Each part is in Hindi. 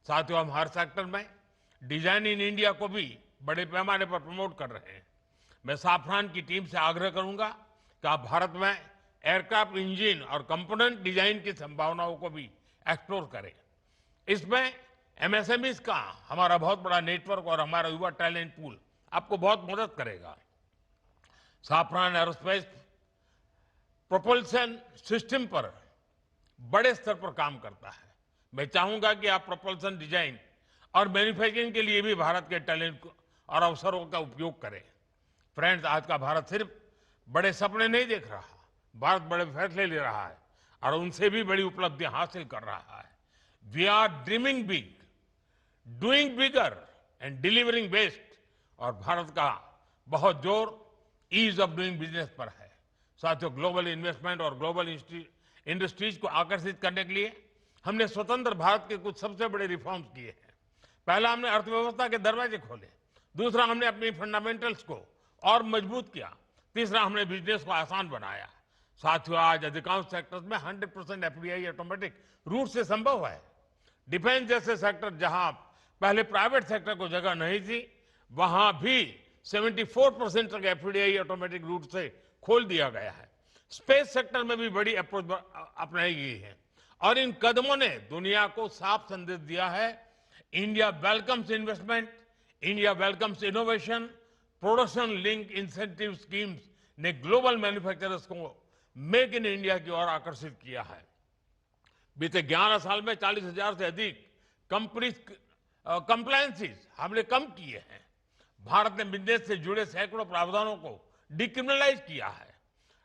साथियों, हम हर सेक्टर में डिजाइन इन इंडिया को भी बड़े पैमाने पर प्रमोट कर रहे हैं। मैं साफरान की टीम से आग्रह करूंगा कि आप भारत में एयरक्राफ्ट इंजन और कंपोनेंट डिजाइन की संभावनाओं को भी एक्सप्लोर करें। इसमें एमएसएमईज का हमारा बहुत बड़ा नेटवर्क और हमारा युवा टैलेंट पूल आपको बहुत मदद करेगा। साफरान एरोस्पेस प्रोपल्शन सिस्टम पर बड़े स्तर पर काम करता है। मैं चाहूंगा कि आप प्रोपल्शन डिजाइन और मैन्युफैक्चरिंग के लिए भी भारत के टैलेंट और अवसरों का उपयोग करें। फ्रेंड्स, आज का भारत सिर्फ बड़े सपने नहीं देख रहा, भारत बड़े फैसले ले रहा है और उनसे भी बड़ी उपलब्धियां हासिल कर रहा है। We are dreaming big, doing bigger and delivering best. और भारत का बहुत जोर ईज ऑफ डूइंग बिजनेस पर है। साथियों, ग्लोबल इन्वेस्टमेंट और ग्लोबल इंडस्ट्रीज को आकर्षित करने के लिए हमने स्वतंत्र भारत के कुछ सबसे बड़े रिफॉर्म्स किए हैं। पहला, हमने अर्थव्यवस्था के दरवाजे खोले। दूसरा, हमने अपनी फंडामेंटल्स को और मजबूत किया। तीसरा, हमने बिजनेस को आसान बनाया। साथियों, आज अधिकांश सेक्टर्स में 100% एफडीआई ऑटोमेटिक रूट से संभव है। डिफेंस जैसे सेक्टर जहां पहले प्राइवेट सेक्टर को जगह नहीं थी, वहां भी 74% तक एफडीआई ऑटोमेटिक रूट से खोल दिया गया है। स्पेस सेक्टर में भी बड़ी अप्रोच अपनाई गई है और इन कदमों ने दुनिया को साफ संदेश दिया है, India welcomes investment, India welcomes innovation. Production link incentive schemes ने ग्लोबल मैन्युफैक्चरर्स को मेक इन इंडिया की ओर आकर्षित किया है। बीते 11 साल में 40,000 से अधिक कंप्लायंसेस हमने कम किए हैं। भारत ने बिजनेस से जुड़े सैकड़ों प्रावधानों को डिक्रिमिनलाइज किया है।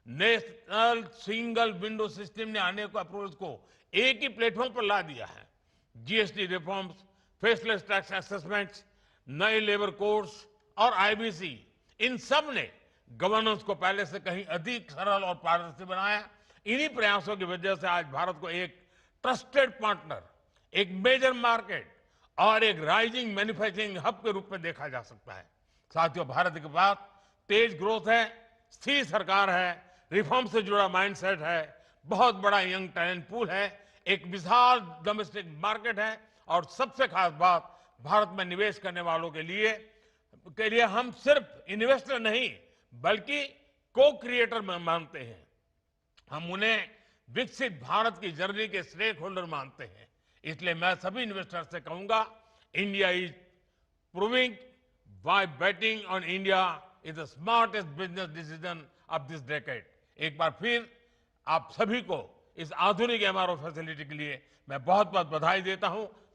नेशनल सिंगल विंडो सिस्टम ने अनेक अप्रोच को एक ही प्लेटफॉर्म पर ला दिया है। GST reforms, faceless tax assessments, नए लेबर कोड्स और आईबीसी, इन सब ने गवर्नेंस को पहले से कहीं अधिक सरल और पारदर्शी बनाया। इन्हीं प्रयासों की वजह से आज भारत को एक ट्रस्टेड पार्टनर, एक मेजर मार्केट और एक राइजिंग मैन्युफैक्चरिंग हब के रूप में देखा जा सकता है। साथियों, भारत के पास तेज ग्रोथ है, स्थिर सरकार है, रिफॉर्म से जुड़ा माइंडसेट है, बहुत बड़ा यंग टैलेंट पूल है, एक विशाल डोमेस्टिक मार्केट है और सबसे खास बात, भारत में निवेश करने वालों के लिए हम सिर्फ इन्वेस्टर नहीं बल्कि को क्रिएटर मानते हैं। हम उन्हें विकसित भारत की जर्नी के स्टेक होल्डर मानते हैं। इसलिए मैं सभी इन्वेस्टर से कहूंगा, India is proving why betting on India is the smartest business decision of this decade। एक बार फिर आप सभी को इस आधुनिक एमआरओ फैसिलिटी के लिए मैं बहुत बहुत बधाई देता हूं।